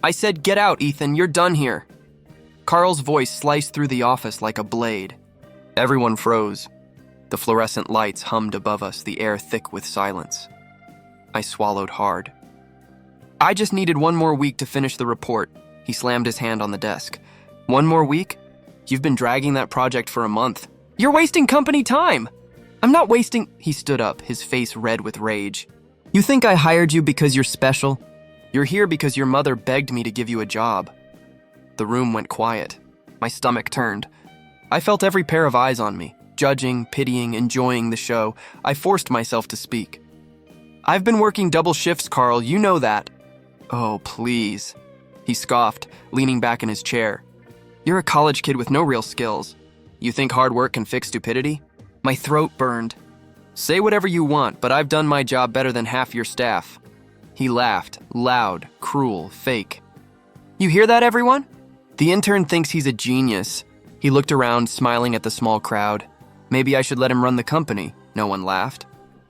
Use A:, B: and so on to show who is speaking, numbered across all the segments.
A: I said, "Get out, Ethan, you're done here." Carl's voice sliced through the office like a blade. Everyone froze. The fluorescent lights hummed above us, the air thick with silence. I swallowed hard. "I just needed one more week to finish the report." He slammed his hand on the desk. "One more week? You've been dragging that project for a month. You're wasting company time!" "I'm not wasting—" He stood up, his face red with rage. "You think I hired you because you're special? You're here because your mother begged me to give you a job." The room went quiet. My stomach turned. I felt every pair of eyes on me, judging, pitying, enjoying the show. I forced myself to speak. "I've been working double shifts, Carl, you know that." "Oh, please." He scoffed, leaning back in his chair. "You're a college kid with no real skills. You think hard work can fix stupidity?" My throat burned. "Say whatever you want, but I've done my job better than half your staff." He laughed, loud, cruel, fake. "You hear that, everyone? The intern thinks he's a genius." He looked around, smiling at the small crowd. "Maybe I should let him run the company." No one laughed.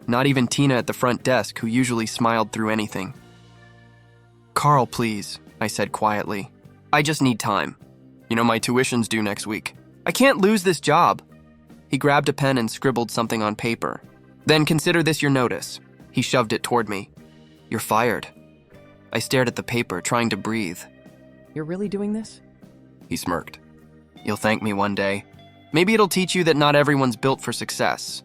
A: Not even Tina at the front desk, who usually smiled through anything. "Carl, please," I said quietly. "I just need time. You know, my tuition's due next week. I can't lose this job." He grabbed a pen and scribbled something on paper. "Then consider this your notice." He shoved it toward me. "You're fired." I stared at the paper, trying to breathe. "You're really doing this?" He smirked. "You'll thank me one day. Maybe it'll teach you that not everyone's built for success."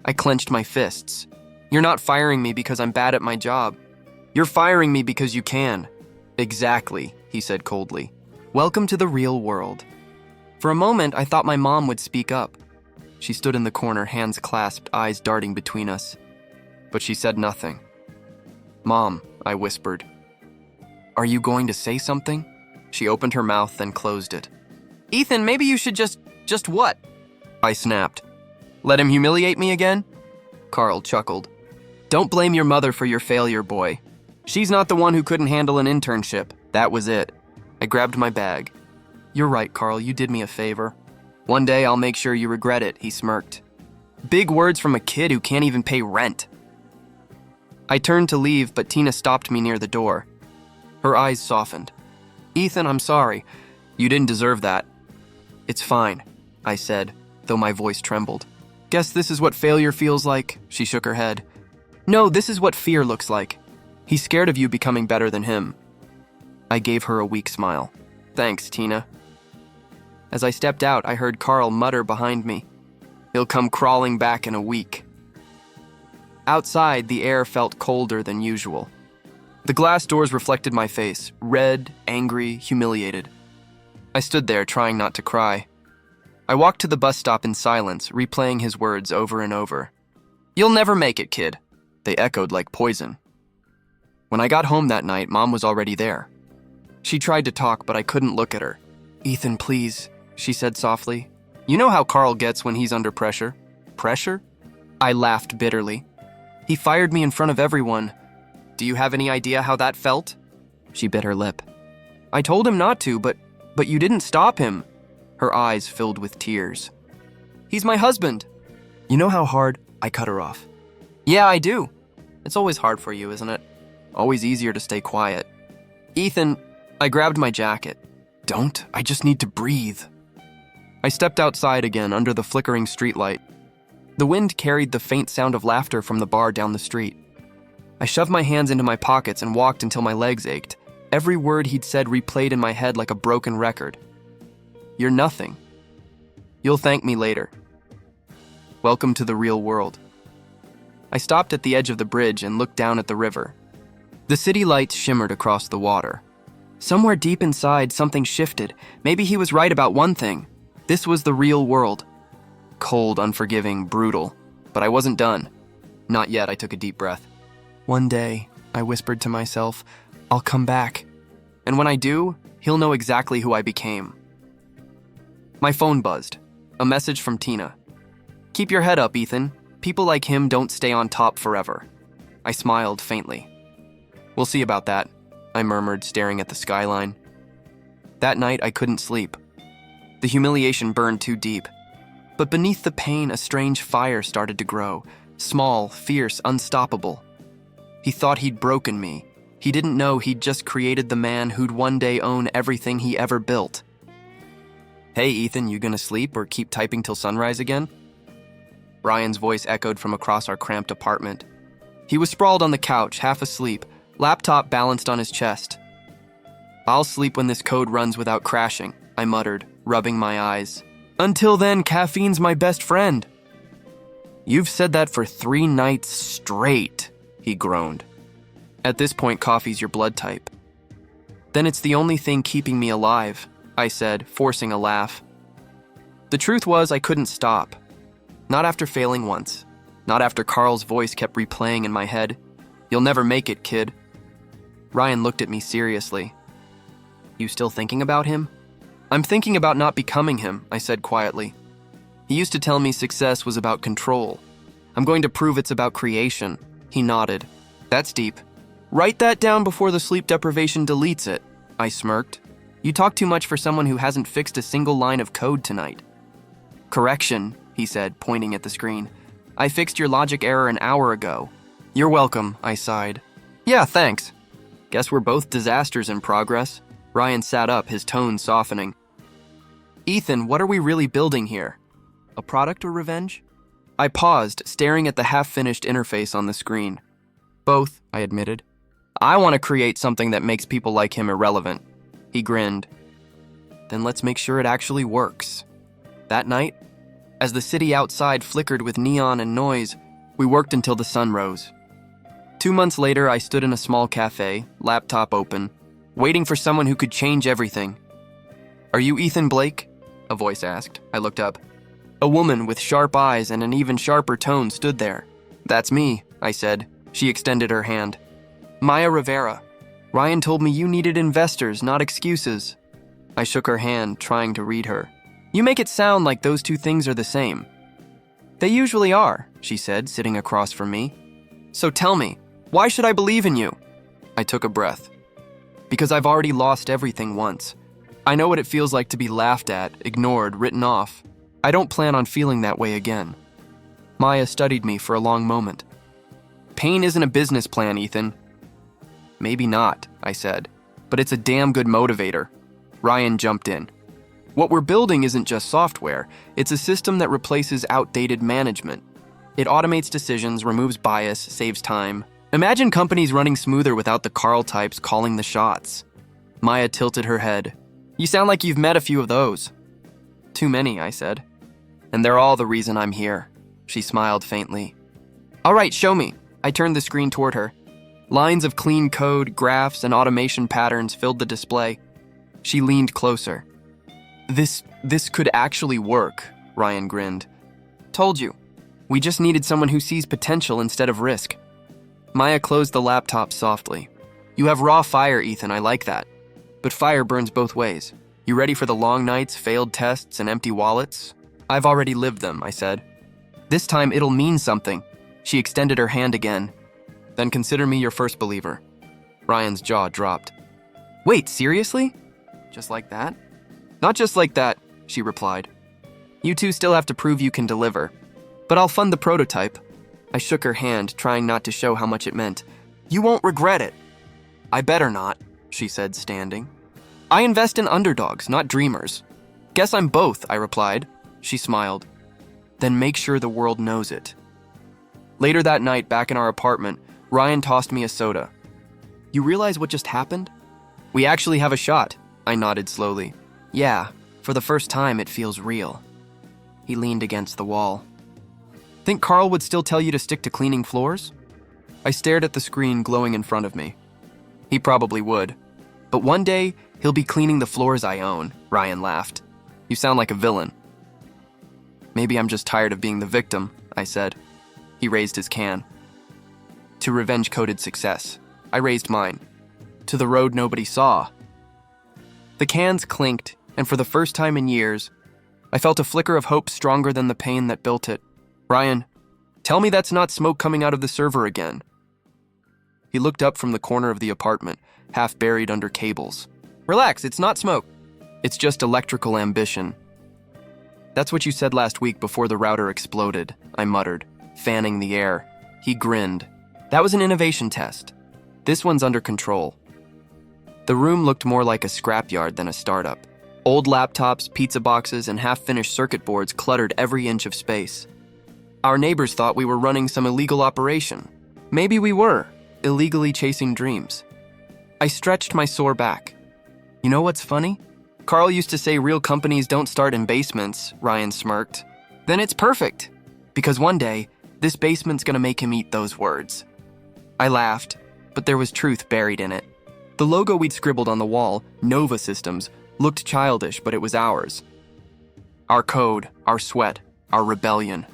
A: I clenched my fists. "You're not firing me because I'm bad at my job. You're firing me because you can." "Exactly," he said coldly. "Welcome to the real world." For a moment, I thought my mom would speak up. She stood in the corner, hands clasped, eyes darting between us. But she said nothing. "Mom," I whispered. "Are you going to say something?" She opened her mouth, then closed it. "Ethan, maybe you should just what?" I snapped. "Let him humiliate me again?" Carl chuckled. "Don't blame your mother for your failure, boy. She's not the one who couldn't handle an internship. That was it." I grabbed my bag. "You're right, Carl, you did me a favor. One day I'll make sure you regret it," he smirked. Big words from a kid who can't even pay rent. I turned to leave, but Tina stopped me near the door. Her eyes softened. "Ethan, I'm sorry. You didn't deserve that." "It's fine," I said, though my voice trembled. "Guess this is what failure feels like?" She shook her head. "No, this is what fear looks like. He's scared of you becoming better than him." I gave her a weak smile. "Thanks, Tina." As I stepped out, I heard Carl mutter behind me. "He'll come crawling back in a week." Outside, the air felt colder than usual. The glass doors reflected my face, red, angry, humiliated. I stood there, trying not to cry. I walked to the bus stop in silence, replaying his words over and over. "You'll never make it, kid." They echoed like poison. When I got home that night, Mom was already there. She tried to talk, but I couldn't look at her. "Ethan, please," she said softly. "You know how Carl gets when he's under pressure." "Pressure?" I laughed bitterly. "He fired me in front of everyone. Do you have any idea how that felt?" She bit her lip. "I told him not to, but you didn't stop him." Her eyes filled with tears. "He's my husband." "You know how hard—" I cut her off. "Yeah, I do. It's always hard for you, isn't it? Always easier to stay quiet." "Ethan," I grabbed my jacket. "Don't. I just need to breathe." I stepped outside again under the flickering streetlight. The wind carried the faint sound of laughter from the bar down the street. I shoved my hands into my pockets and walked until my legs ached. Every word he'd said replayed in my head like a broken record. "You're nothing. You'll thank me later. Welcome to the real world." I stopped at the edge of the bridge and looked down at the river. The city lights shimmered across the water. Somewhere deep inside, something shifted. Maybe he was right about one thing. This was the real world. Cold, unforgiving, brutal. But I wasn't done. Not yet, I took a deep breath. "One day," I whispered to myself, "I'll come back. And when I do, he'll know exactly who I became." My phone buzzed. A message from Tina. "Keep your head up, Ethan. People like him don't stay on top forever." I smiled faintly. "We'll see about that," I murmured, staring at the skyline. That night, I couldn't sleep. The humiliation burned too deep. But beneath the pain, a strange fire started to grow. Small, fierce, unstoppable. He thought he'd broken me, He didn't know he'd just created the man who'd one day own everything he ever built. "Hey, Ethan, you gonna sleep or keep typing till sunrise again?" Ryan's voice echoed from across our cramped apartment. He was sprawled on the couch, half asleep, laptop balanced on his chest. "I'll sleep when this code runs without crashing," I muttered, rubbing my eyes. "Until then, caffeine's my best friend." "You've said that for 3 nights straight," he groaned. "At this point, coffee's your blood type." "Then it's the only thing keeping me alive," I said, forcing a laugh. The truth was I couldn't stop. Not after failing once. Not after Carl's voice kept replaying in my head. "You'll never make it, kid." Ryan looked at me seriously. "You still thinking about him?" "I'm thinking about not becoming him," I said quietly. "He used to tell me success was about control. I'm going to prove it's about creation." He nodded. "That's deep. Write that down before the sleep deprivation deletes it," I smirked. "You talk too much for someone who hasn't fixed a single line of code tonight." "Correction," he said, pointing at the screen. "I fixed your logic error an hour ago." "You're welcome," I sighed. "Yeah, thanks. Guess we're both disasters in progress." Ryan sat up, his tone softening. "Ethan, what are we really building here? A product or revenge?" I paused, staring at the half-finished interface on the screen. "Both," I admitted. "I want to create something that makes people like him irrelevant." He grinned. "Then let's make sure it actually works." That night, as the city outside flickered with neon and noise, we worked until the sun rose. 2 months later, I stood in a small cafe, laptop open, waiting for someone who could change everything. "Are you Ethan Blake?" a voice asked. I looked up. A woman with sharp eyes and an even sharper tone stood there. "That's me," I said. She extended her hand. "Maya Rivera. Ryan told me you needed investors, not excuses." I shook her hand, trying to read her. "You make it sound like those two things are the same." "They usually are," she said, sitting across from me. "So tell me, why should I believe in you?" I took a breath. "Because I've already lost everything once. I know what it feels like to be laughed at, ignored, written off. I don't plan on feeling that way again." Maya studied me for a long moment. "Pain isn't a business plan, Ethan." "Maybe not," I said, "but it's a damn good motivator." Ryan jumped in. "What we're building isn't just software. It's a system that replaces outdated management. It automates decisions, removes bias, saves time. Imagine companies running smoother without the Carl types calling the shots." Maya tilted her head. "You sound like you've met a few of those." "Too many," I said. "And they're all the reason I'm here." She smiled faintly. "All right, show me." I turned the screen toward her. Lines of clean code, graphs, and automation patterns filled the display. She leaned closer. This could actually work," Ryan grinned. "Told you. We just needed someone who sees potential instead of risk." Maya closed the laptop softly. "You have raw fire, Ethan, I like that. But fire burns both ways. You ready for the long nights, failed tests, and empty wallets?" "I've already lived them," I said. "This time it'll mean something." She extended her hand again. "Then consider me your first believer." Ryan's jaw dropped. "Wait, seriously? Just like that?" "Not just like that," she replied. "You two still have to prove you can deliver. But I'll fund the prototype." I shook her hand, trying not to show how much it meant. "You won't regret it." "I better not," she said, standing. "I invest in underdogs, not dreamers." "Guess I'm both," I replied. She smiled. "Then make sure the world knows it." Later that night, back in our apartment, Ryan tossed me a soda. "You realize what just happened?" "We actually have a shot," I nodded slowly. "Yeah, for the first time it feels real." He leaned against the wall. "Think Carl would still tell you to stick to cleaning floors?" I stared at the screen glowing in front of me. "He probably would. But one day, he'll be cleaning the floors I own," Ryan laughed. "You sound like a villain." "Maybe I'm just tired of being the victim," I said. He raised his can. "To revenge-coded success." I raised mine. "To the road nobody saw." The cans clinked, and for the first time in years, I felt a flicker of hope stronger than the pain that built it. "Ryan, tell me that's not smoke coming out of the server again." He looked up from the corner of the apartment, half buried under cables. "Relax, it's not smoke. It's just electrical ambition." "That's what you said last week before the router exploded," I muttered, fanning the air. He grinned. "That was an innovation test. This one's under control. The room looked more like a scrapyard than a startup. Old laptops, pizza boxes, and half-finished circuit boards cluttered every inch of space. Our neighbors thought we were running some illegal operation. Maybe we were, illegally chasing dreams. I stretched my sore back. You know what's funny? Carl used to say real companies don't start in basements, Ryan smirked. Then it's perfect, because one day, this basement's gonna make him eat those words. I laughed, but there was truth buried in it. The logo we'd scribbled on the wall, Nova Systems, looked childish, but it was ours. Our code, our sweat, our rebellion.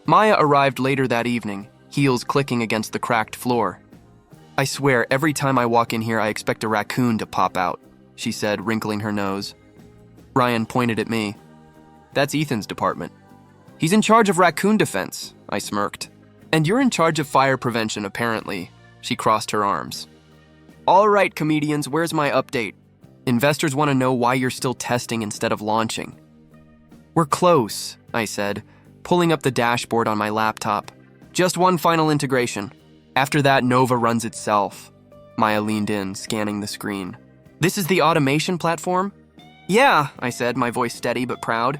A: Maya arrived later that evening, heels clicking against the cracked floor. I swear, every time I walk in here, I expect a raccoon to pop out, she said, wrinkling her nose. Ryan pointed at me. That's Ethan's department. He's in charge of raccoon defense, I smirked. And you're in charge of fire prevention, apparently, she crossed her arms. All right, comedians, where's my update? Investors want to know why you're still testing instead of launching. We're close, I said, pulling up the dashboard on my laptop. Just one final integration. After that, Nova runs itself. Maya leaned in, scanning the screen. This is the automation platform? Yeah, I said, my voice steady but proud.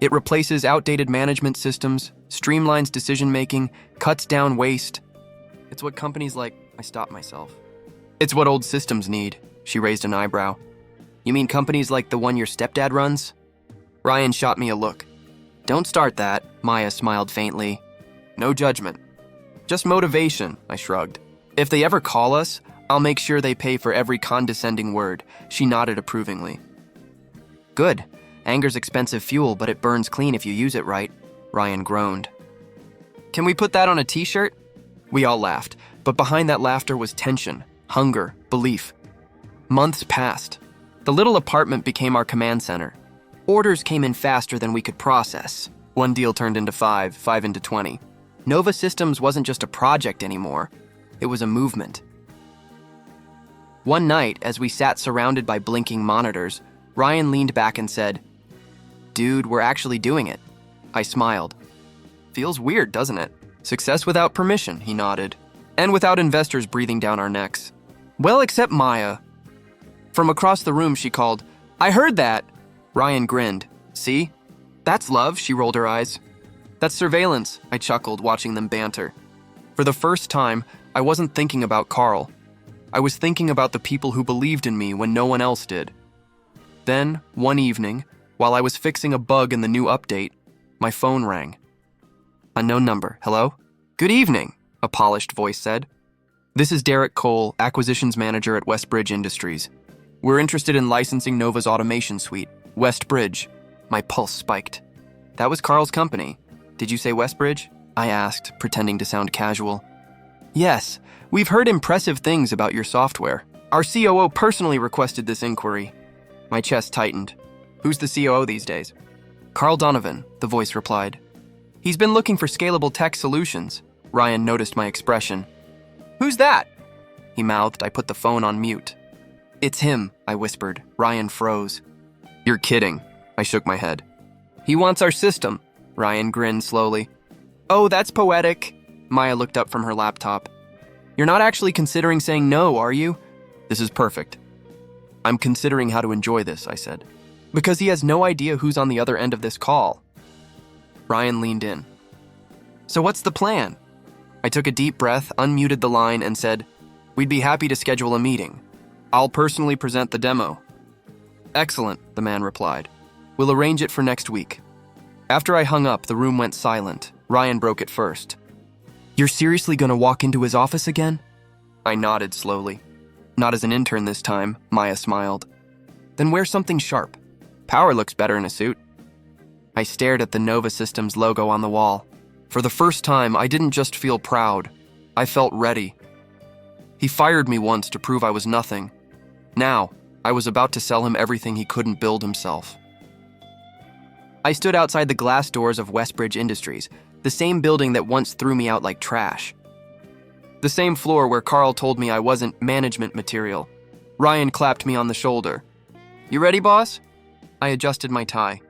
A: It replaces outdated management systems, streamlines decision-making, cuts down waste. It's what companies like... I stopped myself. It's what old systems need, she raised an eyebrow. You mean companies like the one your stepdad runs? Ryan shot me a look. Don't start that, Maya smiled faintly. No judgment. Just motivation, I shrugged. If they ever call us, I'll make sure they pay for every condescending word, she nodded approvingly. Good. Anger's expensive fuel, but it burns clean if you use it right, Ryan groaned. Can we put that on a t-shirt? We all laughed, but behind that laughter was tension, hunger, belief. Months passed. The little apartment became our command center. Orders came in faster than we could process. One deal turned into five into 20. Nova Systems wasn't just a project anymore. It was a movement. One night, as we sat surrounded by blinking monitors, Ryan leaned back and said, Dude, we're actually doing it. I smiled. Feels weird, doesn't it? Success without permission, he nodded. And without investors breathing down our necks. Well, except Maya. From across the room, she called, I heard that. Ryan grinned. See? That's love, she rolled her eyes. That's surveillance, I chuckled, watching them banter. For the first time, I wasn't thinking about Carl. I was thinking about the people who believed in me when no one else did. Then, one evening, while I was fixing a bug in the new update, my phone rang. Unknown number. Hello? Good evening, a polished voice said. This is Derek Cole, Acquisitions Manager at Westbridge Industries. We're interested in licensing Nova's automation suite, Westbridge. My pulse spiked. That was Carl's company. Did you say Westbridge? I asked, pretending to sound casual. Yes, we've heard impressive things about your software. Our COO personally requested this inquiry. My chest tightened. Who's the COO these days? Carl Donovan, the voice replied. He's been looking for scalable tech solutions. Ryan noticed my expression. Who's that? He mouthed. I put the phone on mute. It's him, I whispered. Ryan froze. You're kidding. I shook my head. He wants our system. Ryan grinned slowly. Oh, that's poetic. Maya looked up from her laptop. You're not actually considering saying no, are you? This is perfect. I'm considering how to enjoy this, I said. Because he has no idea who's on the other end of this call. Ryan leaned in. So what's the plan? I took a deep breath, unmuted the line, and said, We'd be happy to schedule a meeting. I'll personally present the demo. Excellent, the man replied. We'll arrange it for next week. After I hung up, the room went silent. Ryan broke it first. You're seriously gonna walk into his office again? I nodded slowly. Not as an intern this time, Maya smiled. Then wear something sharp. Power looks better in a suit. I stared at the Nova Systems logo on the wall. For the first time, I didn't just feel proud. I felt ready. He fired me once to prove I was nothing. Now, I was about to sell him everything he couldn't build himself. I stood outside the glass doors of Westbridge Industries, the same building that once threw me out like trash. The same floor where Carl told me I wasn't management material. Ryan clapped me on the shoulder. You ready, boss? I adjusted my tie.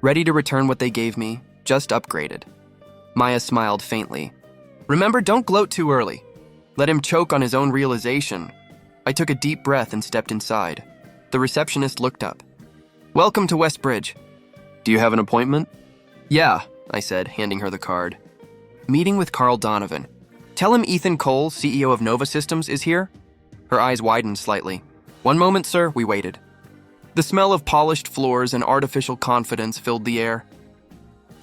A: Ready to return what they gave me, just upgraded. Maya smiled faintly. Remember, don't gloat too early. Let him choke on his own realization. I took a deep breath and stepped inside. The receptionist looked up. "Welcome to Westbridge. Do you have an appointment?" "Yeah," I said, handing her the card. "Meeting with Carl Donovan. Tell him Ethan Cole, CEO of Nova Systems, is here." Her eyes widened slightly. "One moment, sir." We waited. The smell of polished floors and artificial confidence filled the air.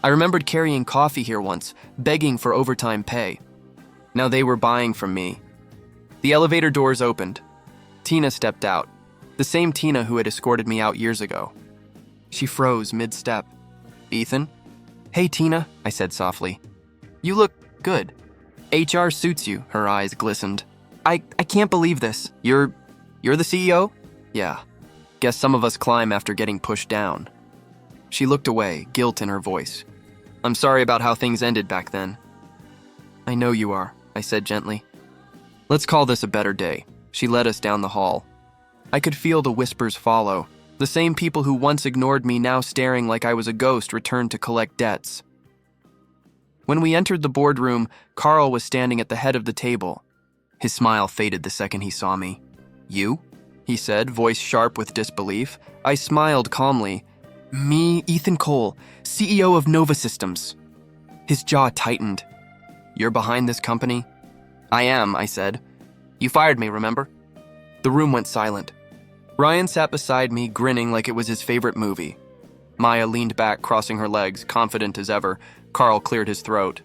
A: I remembered carrying coffee here once, begging for overtime pay. Now they were buying from me. The elevator doors opened. Tina stepped out, the same Tina who had escorted me out years ago. She froze mid-step. "Ethan?" "Hey, Tina," I said softly. "You look good. HR suits you." Her eyes glistened. I can't believe this. You're the CEO?" "Yeah. Guess some of us climb after getting pushed down." She looked away, guilt in her voice. "I'm sorry about how things ended back then." "I know you are," I said gently. "Let's call this a better day." She led us down the hall. I could feel the whispers follow. The same people who once ignored me, now staring like I was a ghost, returned to collect debts. When we entered the boardroom, Carl was standing at the head of the table. His smile faded the second he saw me. "You?" he said, voice sharp with disbelief. I smiled calmly. "Me, Ethan Cole, CEO of Nova Systems." His jaw tightened. "You're behind this company?" "I am," I said. "You fired me, remember?" The room went silent. Ryan sat beside me, grinning like it was his favorite movie. Maya leaned back, crossing her legs, confident as ever. Carl cleared his throat.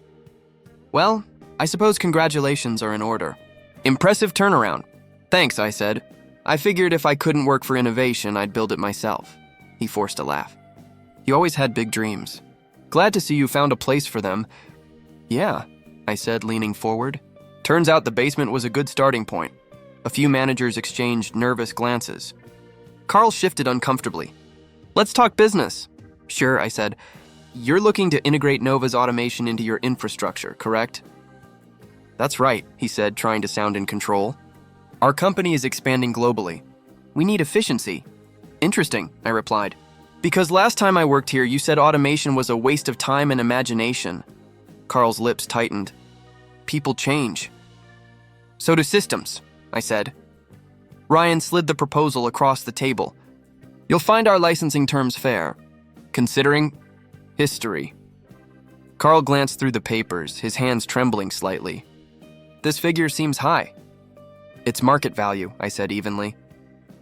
A: "Well, I suppose congratulations are in order. Impressive turnaround." "Thanks," I said. "I figured if I couldn't work for innovation, I'd build it myself." He forced a laugh. "You always had big dreams. Glad to see you found a place for them." "Yeah," I said, leaning forward. Turns out the basement was a good starting point. A few managers exchanged nervous glances. Carl shifted uncomfortably. "Let's talk business." "Sure," I said. "You're looking to integrate Nova's automation into your infrastructure, correct?" "That's right," he said, trying to sound in control. "Our company is expanding globally. We need efficiency." "Interesting," I replied. "Because last time I worked here, you said automation was a waste of time and imagination." Carl's lips tightened. "People change." "So do systems," I said. Ryan slid the proposal across the table. "You'll find our licensing terms fair, considering history." Carl glanced through the papers, his hands trembling slightly. "This figure seems high." "It's market value," I said evenly.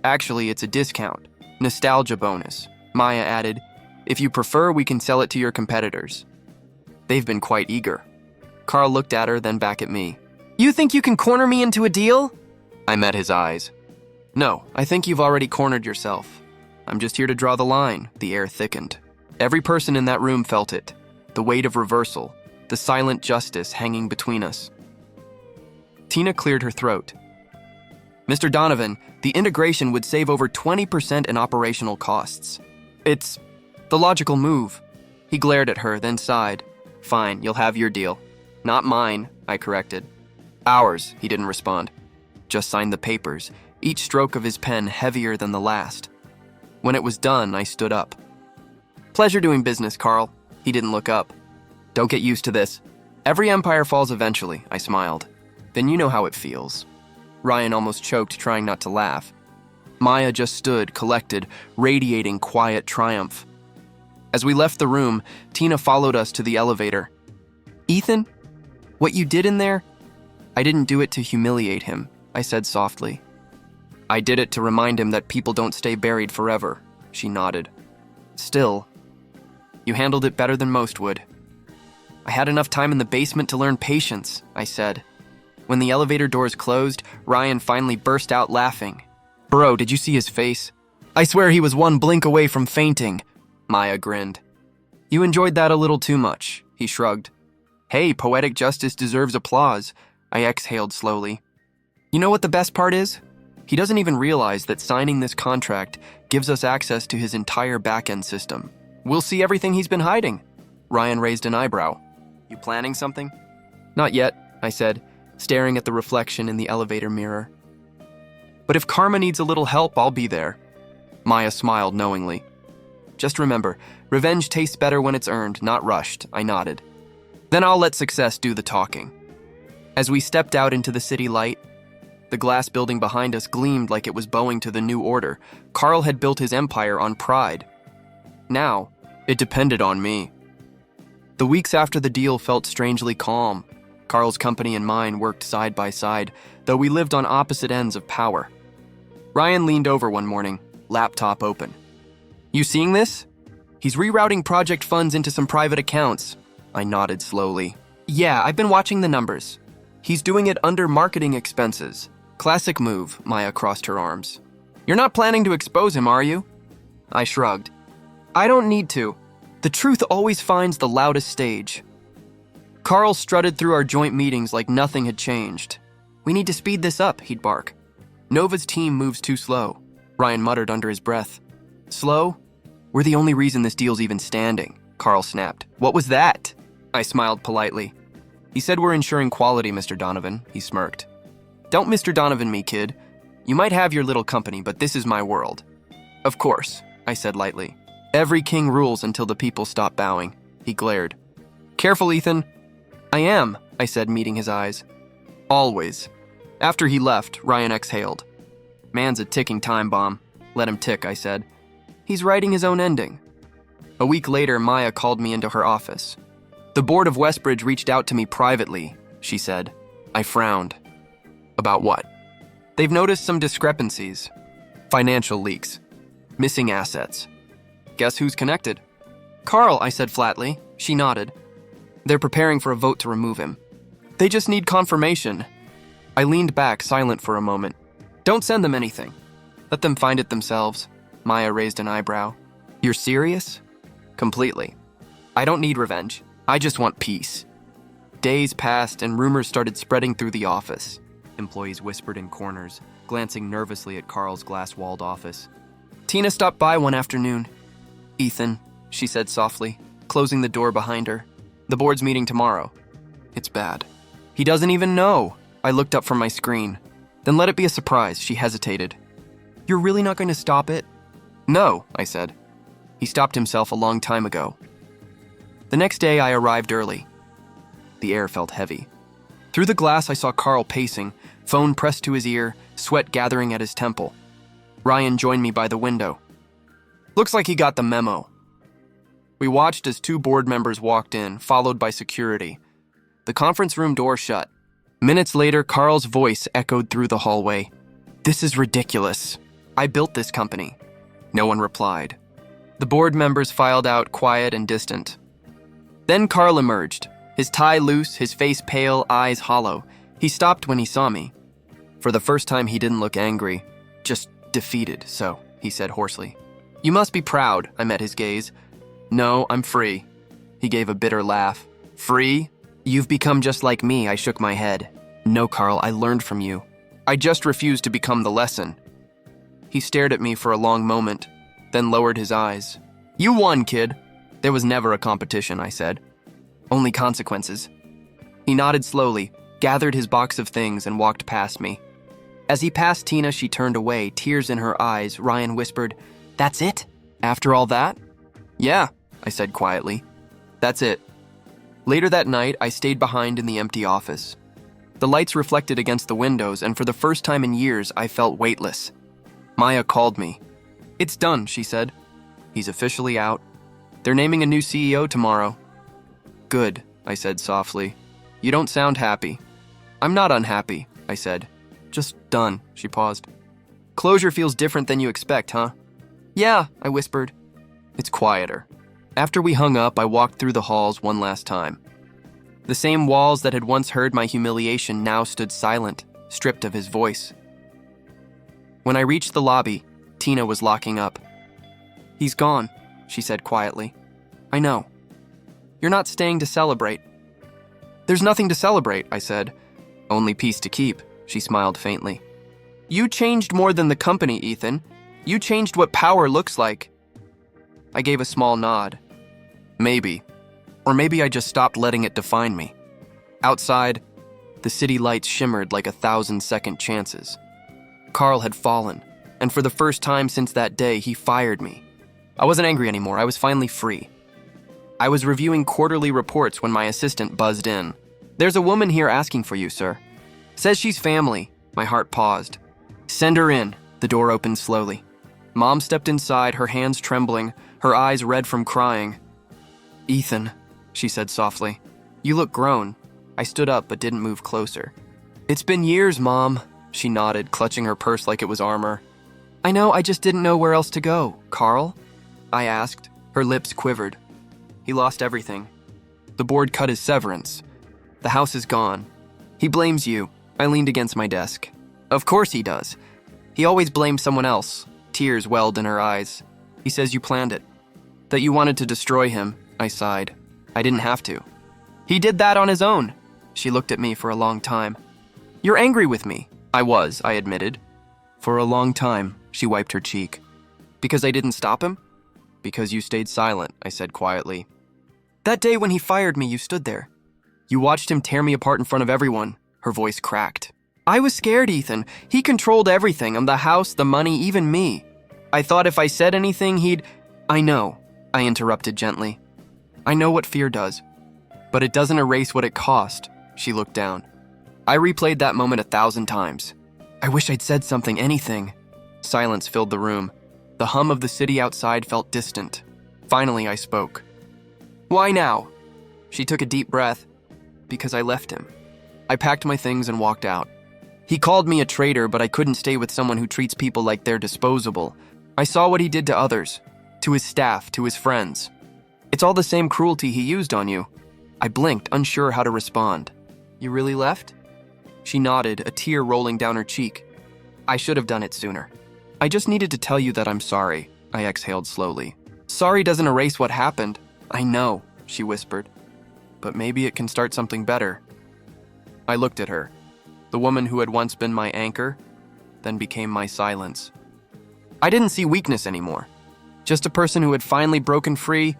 A: "Actually, it's a discount. Nostalgia bonus," Maya added. "If you prefer, we can sell it to your competitors." They've been quite eager. Carl looked at her, then back at me. "You think you can corner me into a deal?" I met his eyes. "No, I think you've already cornered yourself. I'm just here to draw the line." The air thickened. Every person in that room felt it. The weight of reversal, the silent justice hanging between us. Tina cleared her throat. "Mr. Donovan, the integration would save over 20% in operational costs. It's the logical move." He glared at her, then sighed. "Fine, you'll have your deal." "Not mine," I corrected. "Ours," he didn't respond. Just signed the papers, each stroke of his pen heavier than the last. When it was done, I stood up. "Pleasure doing business, Carl." He didn't look up. "Don't get used to this. Every empire falls eventually," I smiled. "Then you know how it feels." Ryan almost choked, trying not to laugh. Maya just stood, collected, radiating quiet triumph. As we left the room, Tina followed us to the elevator. "Ethan, what you did in there, I didn't do it to humiliate him," I said softly. "I did it to remind him that people don't stay buried forever," she nodded. "Still, you handled it better than most would." "I had enough time in the basement to learn patience," I said. When the elevator doors closed, Ryan finally burst out laughing. "Bro, did you see his face? I swear he was one blink away from fainting." Maya grinned. "You enjoyed that a little too much," he shrugged. "Hey, poetic justice deserves applause," I exhaled slowly. "You know what the best part is? He doesn't even realize that signing this contract gives us access to his entire back-end system. We'll see everything he's been hiding." Ryan raised an eyebrow. "You planning something?" "Not yet," I said, staring at the reflection in the elevator mirror. "But if karma needs a little help, I'll be there." Maya smiled knowingly. "Just remember, revenge tastes better when it's earned, not rushed," I nodded. "Then I'll let success do the talking." As we stepped out into the city light, the glass building behind us gleamed like it was bowing to the new order. Carl had built his empire on pride. Now, it depended on me. The weeks after the deal felt strangely calm. Carl's company and mine worked side by side, though we lived on opposite ends of power. Ryan leaned over one morning, laptop open. "You seeing this? He's rerouting project funds into some private accounts." I nodded slowly. "Yeah, I've been watching the numbers. He's doing it under marketing expenses." "Classic move," Maya crossed her arms. "You're not planning to expose him, are you?" I shrugged. "I don't need to. The truth always finds the loudest stage." Carl strutted through our joint meetings like nothing had changed. "We need to speed this up," he'd bark. "Nova's team moves too slow," Ryan muttered under his breath. "Slow? We're the only reason this deal's even standing," Carl snapped. "What was that?" I smiled politely. "He said we're ensuring quality, Mr. Donovan," he smirked. "Don't Mr. Donovan me, kid. You might have your little company, but this is my world." "Of course," I said lightly. "Every king rules until the people stop bowing," he glared. "Careful, Ethan." "I am," I said, meeting his eyes. "Always." After he left, Ryan exhaled. "Man's a ticking time bomb." "Let him tick," I said. "He's writing his own ending." A week later, Maya called me into her office. "The board of Westbridge reached out to me privately," she said. I frowned. "About what?" "They've noticed some discrepancies. Financial leaks. Missing assets." "Guess who's connected?" "Carl," I said flatly. She nodded. "They're preparing for a vote to remove him. They just need confirmation." I leaned back, silent for a moment. "Don't send them anything. Let them find it themselves." Maya raised an eyebrow. "You're serious?" "Completely. I don't need revenge. I just want peace." Days passed and rumors started spreading through the office. Employees whispered in corners, glancing nervously at Carl's glass-walled office. "Tina stopped by one afternoon." "Ethan," she said softly, closing the door behind her. "The board's meeting tomorrow." "It's bad." "He doesn't even know." I looked up from my screen. "Then let it be a surprise," she hesitated. "You're really not going to stop it?" "No," I said. "He stopped himself a long time ago." The next day, I arrived early. The air felt heavy. Through the glass, I saw Carl pacing, phone pressed to his ear, sweat gathering at his temple. Ryan joined me by the window. "Looks like he got the memo." We watched as 2 board members walked in, followed by security. The conference room door shut. Minutes later, Carl's voice echoed through the hallway. "This is ridiculous. I built this company." No one replied. The board members filed out, quiet and distant. Then Carl emerged, his tie loose, his face pale, eyes hollow. He stopped when he saw me. For the first time, he didn't look angry, just defeated, so, he said hoarsely. "You must be proud," I met his gaze. "No, I'm free." He gave a bitter laugh. "Free? You've become just like me," I shook my head. "No, Carl, I learned from you. I just refused to become the lesson." He stared at me for a long moment, then lowered his eyes. "You won, kid." "There was never a competition," I said. "Only consequences." He nodded slowly, gathered his box of things, and walked past me. As he passed Tina, she turned away, tears in her eyes. Ryan whispered, "That's it? After all that?" "Yeah," I said quietly. "That's it." Later that night, I stayed behind in the empty office. The lights reflected against the windows, and for the first time in years, I felt weightless. Maya called me. "It's done," she said. "He's officially out. They're naming a new CEO tomorrow." "Good," I said softly. "You don't sound happy." "I'm not unhappy," I said. "Just done," she paused. "Closure feels different than you expect, huh?" "Yeah," I whispered. "It's quieter." After we hung up, I walked through the halls one last time. The same walls that had once heard my humiliation now stood silent, stripped of his voice. When I reached the lobby, Tina was locking up. "He's gone," she said quietly. "I know. You're not staying to celebrate." "There's nothing to celebrate," I said. "Only peace to keep," she smiled faintly. "You changed more than the company, Ethan. You changed what power looks like." I gave a small nod. Maybe. Or maybe I just stopped letting it define me. Outside, the city lights shimmered like 1,000 second chances. Carl had fallen, and for the first time since that day, he fired me. I wasn't angry anymore. I was finally free. I was reviewing quarterly reports when my assistant buzzed in. There's a woman here asking for you, sir. Says she's family. My heart paused. Send her in. The door opened slowly. Mom stepped inside, her hands trembling, her eyes red from crying. Ethan, she said softly. You look grown. I stood up but didn't move closer. It's been years, Mom, she nodded, clutching her purse like it was armor. I know, I just didn't know where else to go. Carl? I asked. Her lips quivered. He lost everything. The board cut his severance. The house is gone. He blames you. I leaned against my desk. Of course he does. He always blames someone else. Tears welled in her eyes. He says you planned it. That you wanted to destroy him. I sighed. I didn't have to. He did that on his own. She looked at me for a long time. You're angry with me. I admitted. For a long time, she wiped her cheek. Because I didn't stop him? Because you stayed silent, I said quietly. That day when he fired me, you stood there. You watched him tear me apart in front of everyone. Her voice cracked. I was scared, Ethan. He controlled everything, the house, the money, even me. I thought if I said anything, he'd... I know, I interrupted gently. I know what fear does. But it doesn't erase what it cost. She looked down. I replayed that moment 1,000 times. I wish I'd said something, anything. Silence filled the room. The hum of the city outside felt distant. Finally, I spoke. Why now? She took a deep breath. Because I left him. I packed my things and walked out. He called me a traitor, but I couldn't stay with someone who treats people like they're disposable. I saw what he did to others, to his staff, to his friends. It's all the same cruelty he used on you. I blinked, unsure how to respond. You really left? She nodded, a tear rolling down her cheek. I should have done it sooner. I just needed to tell you that I'm sorry, I exhaled slowly. Sorry doesn't erase what happened. I know, she whispered. But maybe it can start something better. I looked at her, the woman who had once been my anchor, then became my silence. I didn't see weakness anymore. Just a person who had finally broken free.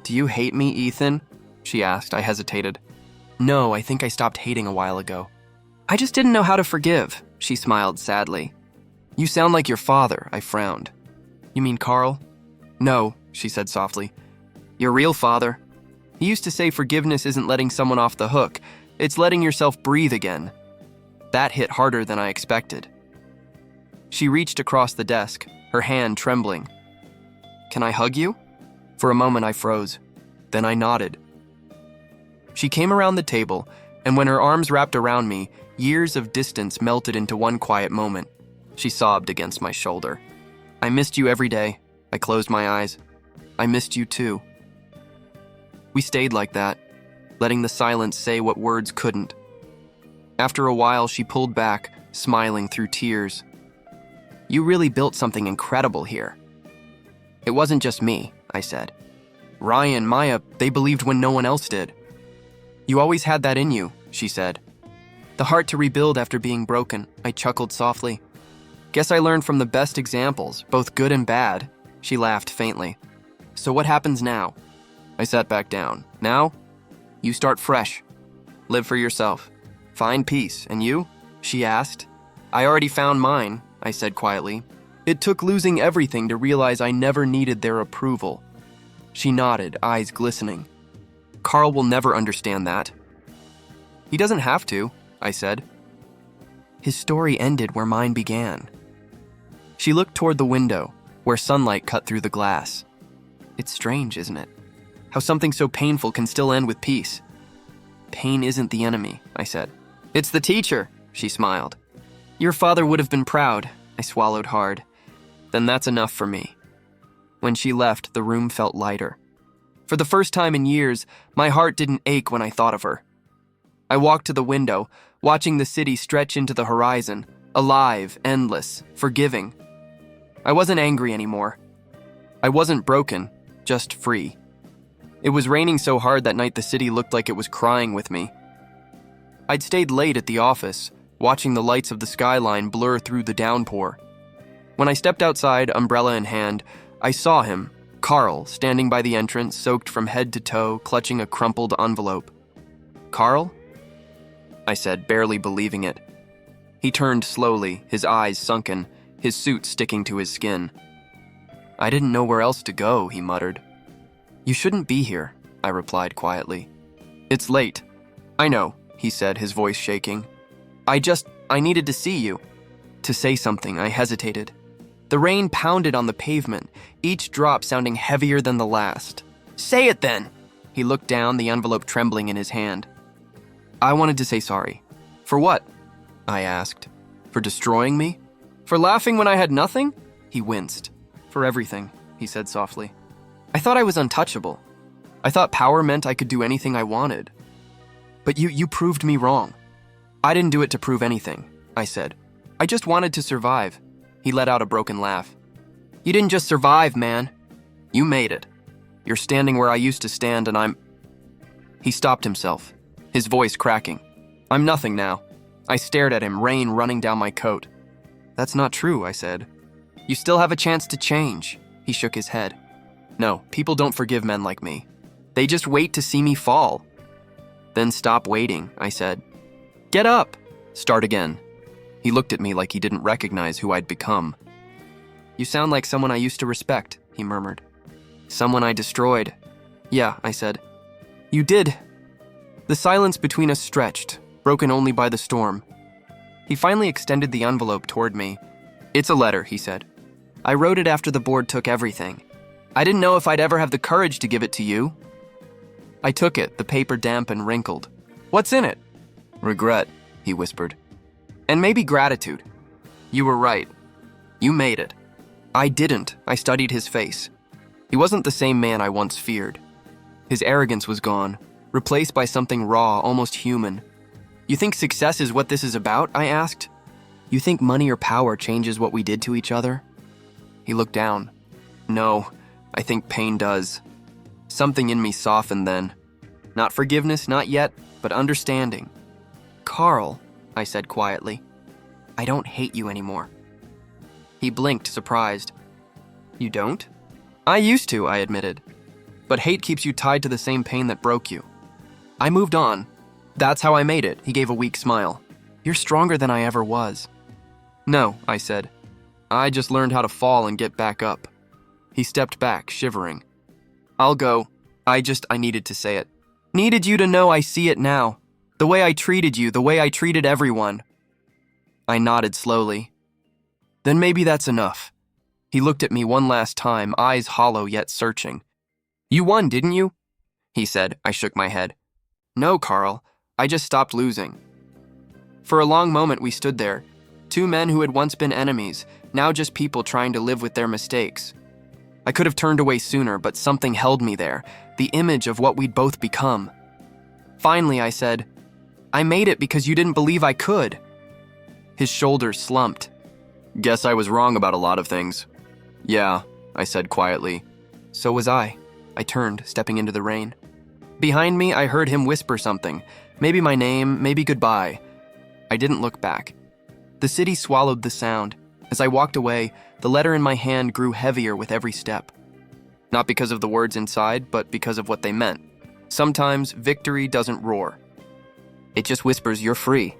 A: Do you hate me, Ethan? She asked. I hesitated. No, I think I stopped hating a while ago. I just didn't know how to forgive, she smiled sadly. You sound like your father, I frowned. You mean Carl? No, she said softly. Your real father. He used to say forgiveness isn't letting someone off the hook, it's letting yourself breathe again. That hit harder than I expected. She reached across the desk, her hand trembling. Can I hug you? For a moment I froze. Then I nodded. She came around the table, and when her arms wrapped around me, years of distance melted into one quiet moment. She sobbed against my shoulder. I missed you every day. I closed my eyes. I missed you too. We stayed like that, letting the silence say what words couldn't. After a while, she pulled back, smiling through tears. You really built something incredible here. It wasn't just me, I said. Ryan, Maya, they believed when no one else did. You always had that in you, she said. The heart to rebuild after being broken, I chuckled softly. Guess I learned from the best examples, both good and bad. She laughed faintly. So what happens now? I sat back down. Now, you start fresh. Live for yourself. Find peace. And you? She asked. I already found mine, I said quietly. It took losing everything to realize I never needed their approval. She nodded, eyes glistening. Carl will never understand that. He doesn't have to, I said. His story ended where mine began. She looked toward the window, where sunlight cut through the glass. It's strange, isn't it? How something so painful can still end with peace. Pain isn't the enemy, I said. It's the teacher, she smiled. Your father would have been proud, I swallowed hard. Then that's enough for me. When she left, the room felt lighter. For the first time in years, my heart didn't ache when I thought of her. I walked to the window, watching the city stretch into the horizon, alive, endless, forgiving. I wasn't angry anymore. I wasn't broken, just free. It was raining so hard that night the city looked like it was crying with me. I'd stayed late at the office, watching the lights of the skyline blur through the downpour. When I stepped outside, umbrella in hand, I saw him, Carl, standing by the entrance, soaked from head to toe, clutching a crumpled envelope. Carl? I said, barely believing it. He turned slowly, his eyes sunken, his suit sticking to his skin. I didn't know where else to go, he muttered. You shouldn't be here, I replied quietly. It's late. I know, he said, his voice shaking. I needed to see you. To say something, I hesitated. The rain pounded on the pavement, each drop sounding heavier than the last. Say it then! He looked down, the envelope trembling in his hand. I wanted to say sorry. For what? I asked. For destroying me? For laughing when I had nothing? He winced. For everything, he said softly. I thought I was untouchable. I thought power meant I could do anything I wanted. But you proved me wrong. I didn't do it to prove anything, I said. I just wanted to survive. He let out a broken laugh. You didn't just survive, man. You made it. You're standing where I used to stand and I'm... He stopped himself, his voice cracking. I'm nothing now. I stared at him, rain running down my coat. That's not true, I said. You still have a chance to change. He shook his head. No, people don't forgive men like me. They just wait to see me fall. Then stop waiting, I said. Get up. Start again. He looked at me like he didn't recognize who I'd become. You sound like someone I used to respect, he murmured. Someone I destroyed. Yeah, I said. You did. The silence between us stretched, broken only by the storm. He finally extended the envelope toward me. It's a letter, he said. I wrote it after the board took everything. I didn't know if I'd ever have the courage to give it to you. I took it, the paper damp and wrinkled. What's in it? Regret, he whispered. And maybe gratitude. You were right. You made it. I didn't. I studied his face. He wasn't the same man I once feared. His arrogance was gone, replaced by something raw, almost human. You think success is what this is about? I asked. You think money or power changes what we did to each other? He looked down. No, I think pain does. Something in me softened then. Not forgiveness, not yet, but understanding. Carl, I said quietly, I don't hate you anymore. He blinked, surprised. You don't? I used to, I admitted. But hate keeps you tied to the same pain that broke you. I moved on. That's how I made it, he gave a weak smile. You're stronger than I ever was. No, I said. I just learned how to fall and get back up. He stepped back, shivering. I'll go. I needed to say it. Needed you to know I see it now. The way I treated you, the way I treated everyone. I nodded slowly. Then maybe that's enough. He looked at me one last time, eyes hollow yet searching. You won, didn't you? He said. I shook my head. No, Carl. I just stopped losing. For a long moment we stood there, two men who had once been enemies, now just people trying to live with their mistakes. I could have turned away sooner, but something held me there, the image of what we'd both become. Finally, I said, I made it because you didn't believe I could. His shoulders slumped. Guess I was wrong about a lot of things. Yeah, I said quietly. So was I. I turned, stepping into the rain. Behind me, I heard him whisper something. Maybe my name, maybe goodbye. I didn't look back. The city swallowed the sound. As I walked away, the letter in my hand grew heavier with every step. Not because of the words inside, but because of what they meant. Sometimes victory doesn't roar. It just whispers, you're free.